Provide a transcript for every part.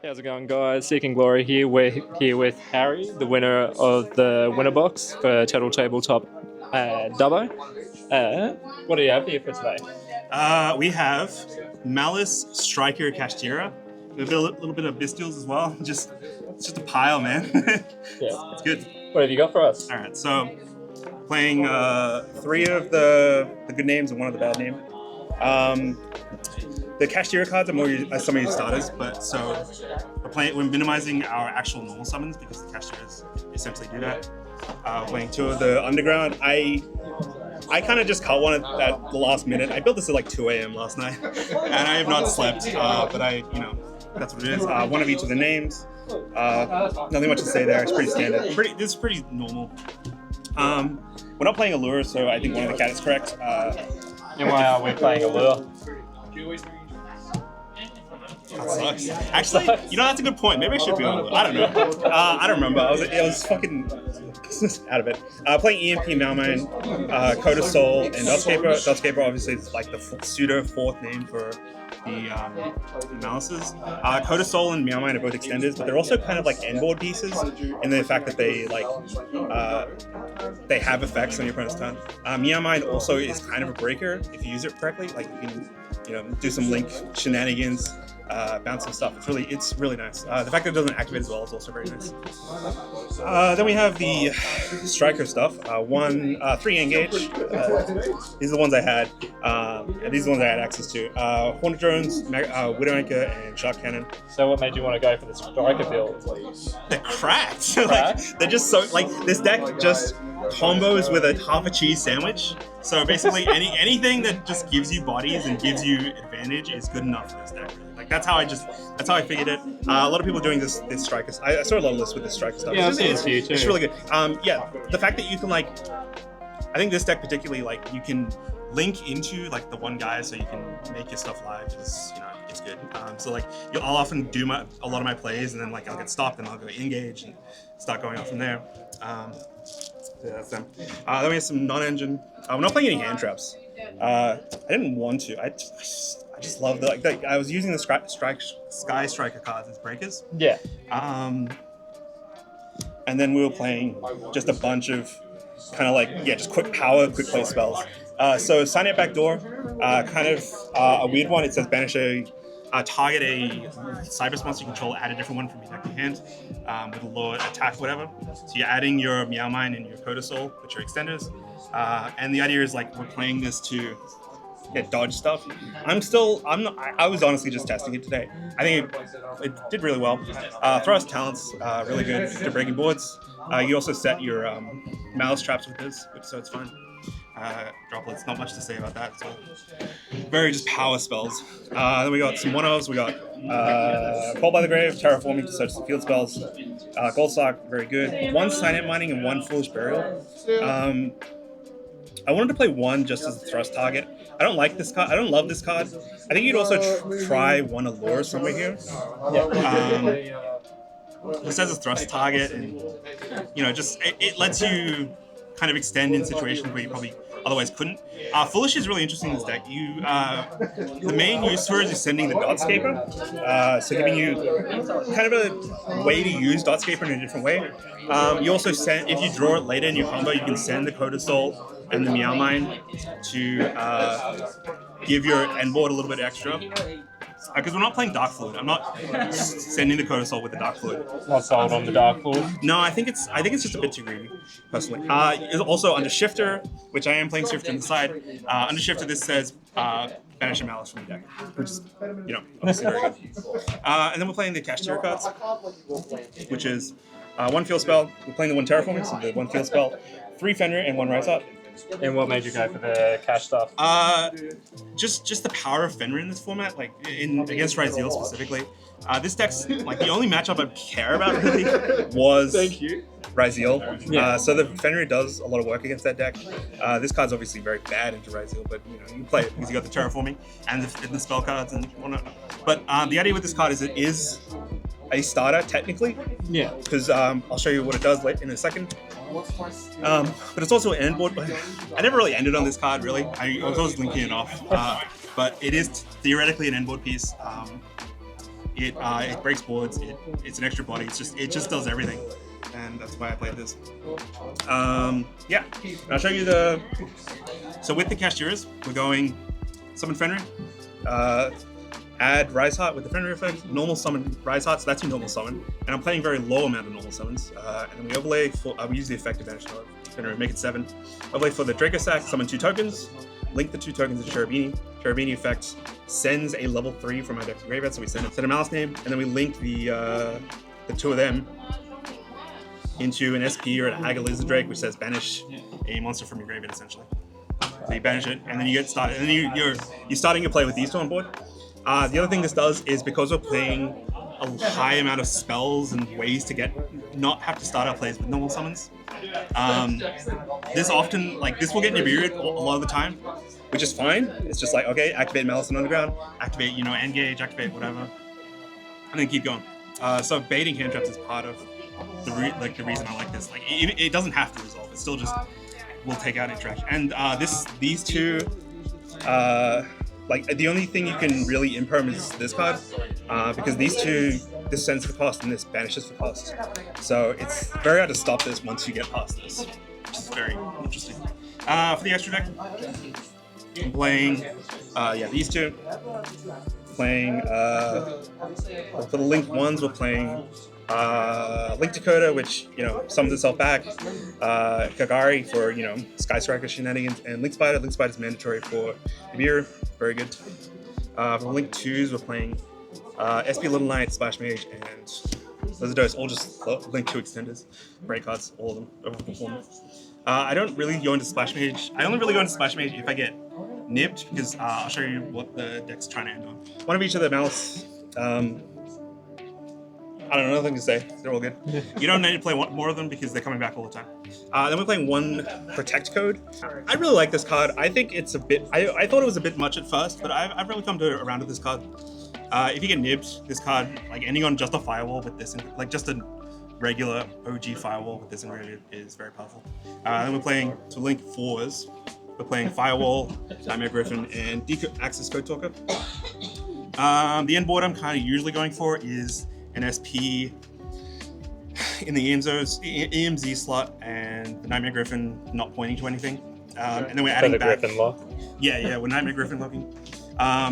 How's it going, guys? Seeking Glory here. We're here with Harry, the winner of the winner box for Total Tabletop Dubbo. What do you have here for today? We have Maliss, Striker, Kashtira. A little bit of Bistils as well. It's just a pile, man. Yeah. It's good. What have you got for us? All right, so playing three of the good names and one of the bad name. The Kashtira cards are more some of your starters, but so we're minimizing our actual normal summons because the Kashtiras essentially do that. Playing two of the Underground. I kind of just caught one at the last minute. I built this at like 2 a.m. last night, and I have not slept. But that's what it is. One of each of the names. Nothing much to say there. It's pretty standard. This is pretty normal. We're not playing Allure, so I think one of the cat is correct. And why are we playing Allure? That sucks. Actually, that's a good point. Maybe I should be on Allure. I don't know. I don't remember. I was fucking out of it. Playing EMP, Malmine, Code of Soul, and Dotscaper. Dotscaper obviously is like the pseudo fourth name for the Malisses. Code of Soul and Meowmine are both extenders, but they're also kind of like endboard pieces in the fact that they have effects on your opponent's turn. Meowmine also is kind of a breaker if you use it correctly. Like you can do some link shenanigans. Bounce some stuff. It's really nice. The fact that it doesn't activate as well is also very nice. Then we have the Striker stuff. 3 engage. These are the ones I had. And these are the ones I had access to. Hornet Drones, Widowmaker, and Shark Cannon. So what made you want to go for the Striker build? They're cracked. They're just so this deck just combos with a half a cheese sandwich. So basically anything that just gives you bodies and gives you advantage is good enough for this deck. Really. That's how I figured it. A lot of people are doing this Striker. I saw a lot of lists with this Striker stuff. Yeah, it's really good. The fact that you can I think this deck particularly you can link into the one guy so you can make your stuff live is it's good. I'll often do a lot of my plays and then I'll get stopped and I'll go engage and start going off from there. Yeah, that's them. Then we have some non-engine. We're not playing any hand traps. I didn't want to. I just love I was using the Sky Striker cards as breakers. Yeah. And then we were playing just a bunch of just quick power, quick play spells. So Sign Out Backdoor, a weird one. It says banish target a Cyber monster you control, add a different one from your deck to hand with a lower attack, whatever. So you're adding your Meowmine and your Code of Soul, which are extenders. And the idea is we're playing this to get dodge stuff. I was honestly just testing it today. I think it did really well. Thrust talents, really good to breaking boards. You also set your Malice traps with this, so it's fine. Droplets, not much to say about that. It's all very just power spells. Then we got some one-ofs. We got Fall by the Grave, Terraforming to search the field spells. Goldstock, very good. 1 Sign-Out Mining and 1 Foolish Burial. I wanted to play 1 just as a thrust target. I don't like this card. I don't love this card. I think you'd also try 1 Allure somewhere here. This has a thrust target, and it lets you kind of extend in situations where you probably otherwise couldn't. Foolish is really interesting in this deck. The main use for it is sending the Dotscaper, so giving you kind of a way to use Dotscaper in a different way. You also send, if you draw it later in your combo, you can send the Code of Soul and the Meowmine to give your end board a little bit extra. Because we're not playing Dark Fluid. I'm not sending the Code of Soul with the Dark Fluid. Not sold on the Dark Fluid? No, I think it's just a bit too greedy, personally. It's also under Shifter, which I am playing Shifter on the side. Under Shifter, this says banish a Malice from the deck, which is, obviously very good. And then we're playing the Kashtira cards, which is 1 field spell. We're playing the 1 Terraforming, so the 1 field spell, 3 Fenrir, and 1 Rise Up. And what made you go for the cash stuff? Just the power of Fenrir in this format, against Raziel specifically. This deck's the only matchup I care about really was Raziel. Yeah. So the Fenrir does a lot of work against that deck. This card's obviously very bad into Raziel, but you play it because you got the Terraforming and the spell cards and whatnot. But the idea with this card is it is a starter technically. Yeah. Because I'll show you what it does in a second. But it's also an end board. I never really ended on this card, really. I was always linking it off. But it is theoretically an end board piece. It breaks boards. It's an extra body. It just does everything, and that's why I played this. Yeah, I'll show you the. So with the Kashtiras, we're going summon Fenrir, add Rise Heart with the Fenrir effect, normal summon Rise Heart. So that's your normal summon, and I'm playing very low amount of normal summons. And then we overlay for we use the effect to banish Fenrir, make it 7. Overlay for the Draco Sack, summon 2 tokens. Link the 2 tokens to Cherubini. Cherubini effect sends a level 3 from my deck to graveyard, so we send a Maliss name, and then we link the 2 of them into an SP or an Agaliza Drake, which says banish a monster from your graveyard, essentially. So you banish it, and then you get started. And then you're starting your play with these 2 on board. The other thing this does is because we're playing a high amount of spells and ways to not have to start our plays with normal summons. This often, this will get in your beard a lot of the time, which is fine. It's just like, okay, activate Maliss on Underground, activate, Engage, activate whatever, and then keep going. So baiting hand traps is part of the reason I like this. It doesn't have to resolve. It still just will take out interaction. And these 2, the only thing you can really imperm is this card, because these 2, this sends for cost and this banishes for cost. So it's very hard to stop this once you get past this, which is very interesting. For the extra deck, I'm playing, these 2. Playing, for the linked ones, we're playing Link Dakota, which, summons itself back, Kagari for, Sky Striker shenanigans, and Link Spider. Link Spider is mandatory for Nibiru, very good. For Link 2s, we're playing SP Little Knight, Splash Mage, and those are those, all just Link 2 extenders. Great cards, all of them, overperform. I don't really go into Splash Mage. I only really go into Splash Mage if I get nibbed, because I'll show you what the deck's trying to end on. One of each of the Maliss. I don't know, nothing to say. They're all good. You don't need to play more of them because they're coming back all the time. Then we're playing 1 Protect Code. I really like this card. I think it's a bit. I thought it was a bit much at first, but I've really come around to this card. If you get nibbed, this card, ending on just a firewall with this, just a regular OG firewall with this integrated, is very powerful. Then we're playing Link 4s. We're playing Firewall, Nightmare Griffin, and Access Code Talker. The end board I'm kind of usually going for is an SP in the EMZ slot, and the Nightmare Griffin not pointing to anything. And then we're adding back. Griffin lock. Yeah, we're Nightmare Griffin locking.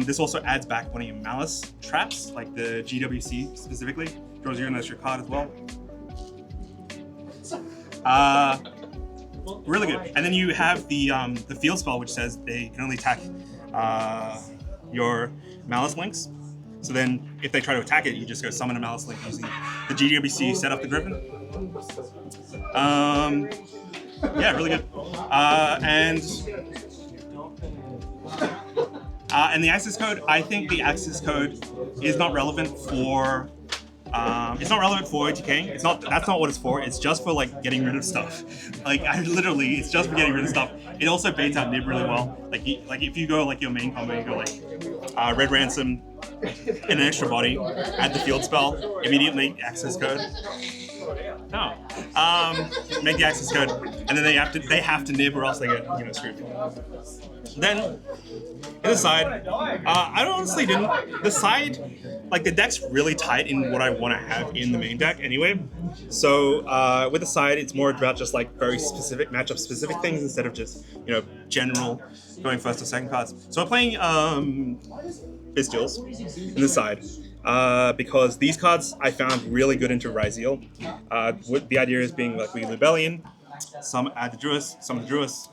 This also adds back one of your Maliss traps, like the GWC specifically. Draws you an extra card as well. Really good. And then you have the field spell, which says they can only attack your Maliss links. So then, if they try to attack it, you just go summon a Maliss link using the GWC, set up the Griffin. Yeah, really good. And the access code, I think the access code is not relevant for. It's not relevant for ATKing. That's not what it's for. It's just for getting rid of stuff. It's just for getting rid of stuff. It also baits out Nib really well. If you go your main combo, you go Red Ransom and an extra body, add the field spell, immediately make access code. No. Make the access code, and then they have to Nib or else they get screwed. Then in the side, I honestly didn't. The side, the deck's really tight in what I want to have in the main deck anyway. So with the side, it's more about just very specific matchup specific things instead of just general going first or second cards. So I'm playing Fistules in the side. Because these cards I found really good into Ryzeal. The idea is being we Lubellion, some add the Druis, some the Druis,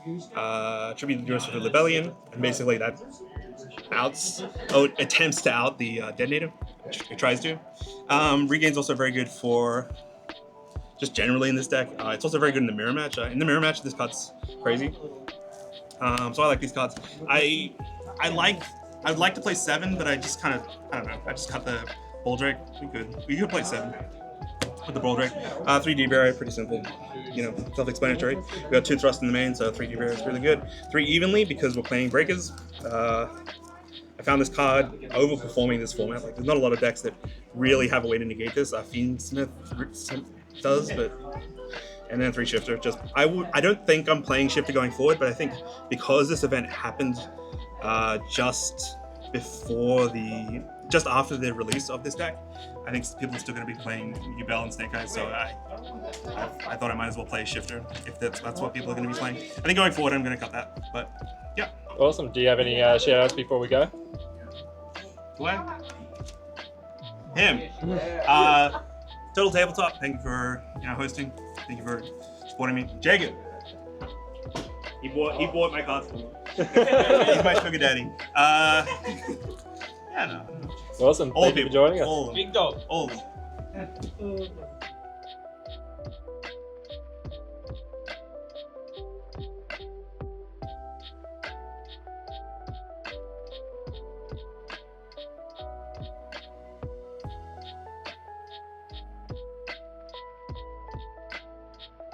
tribute the Druis with the Lubellion, and basically that attempts to out the Detonator, which it tries to. Regain's also very good for just generally in this deck. It's also very good in the mirror match. In the mirror match, this card's crazy. So I like these cards. I would like to play 7, but I just I don't know. I just cut the Bull Drake. We could play 7 with the Bull Drake. 3D barrier, pretty simple. Self-explanatory. We got 2 thrust in the main, so 3D barrier is really good. 3 evenly because we're playing breakers. I found this card overperforming this format. There's not a lot of decks that really have a way to negate this. Fiendsmith does, but. And then 3 Shifter. I don't think I'm playing Shifter going forward, but I think because this event happened just before the just after the release of this deck, I think people are still going to be playing Yubel and Snake Eyes, so I thought I might as well play Shifter if that's what people are going to be playing. I think going forward I'm going to cut that, but yeah. Awesome. Do you have any shout outs before we go? What? Him. Total Tabletop, thank you for hosting. Thank you for supporting me. Jacob. He bought my costume. He's my sugar daddy. Yeah, no. Awesome. All Thank you for joining us. All of them. Big dog. All of them.